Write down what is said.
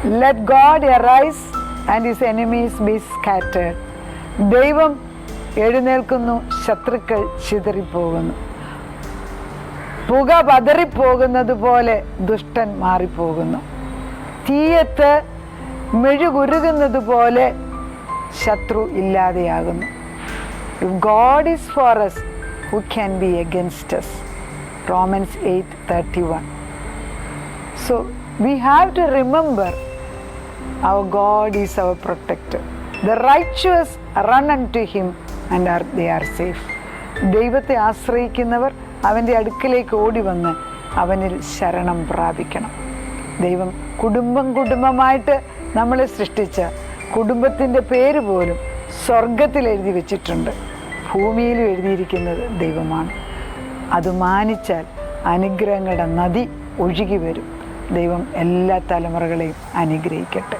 Let God arise and his enemies be scattered. ദൈവം എഴുന്നേൽക്കുന്നു, ശത്രുക്കൾ ചിതറിപ്പോകുന്നു. പുക പതറിപ്പോകുന്നത് പോലെ ദുഷ്ടൻ മാറിപ്പോകുന്നു. തീയത്ത് മെഴുകുരുകുന്നത് പോലെ ശത്രു ഇല്ലാതെയാകുന്നു. If God is for us, who can be against us? Romans 8:31. So we have to remember our God is our protector. The righteous run unto him and they are safe. ദൈവത്തെ ആശ്രയിക്കുന്നവർ അവൻ്റെ അടുക്കിലേക്ക് ഓടി വന്ന് അവനിൽ ശരണം പ്രാപിക്കണം. ദൈവം കുടുംബമായിട്ട് നമ്മളെ സൃഷ്ടിച്ച കുടുംബത്തിൻ്റെ പേര് പോലും സ്വർഗത്തിൽ എഴുതി വെച്ചിട്ടുണ്ട്. ഭൂമിയിലും എഴുതിയിരിക്കുന്നത് ദൈവമാണ്. അത് മാനിച്ചാൽ അനുഗ്രഹങ്ങളുടെ നദി ഒഴുകി വരും. ദൈവം എല്ലാ തലമുറകളെയും അനുഗ്രഹിക്കട്ടെ.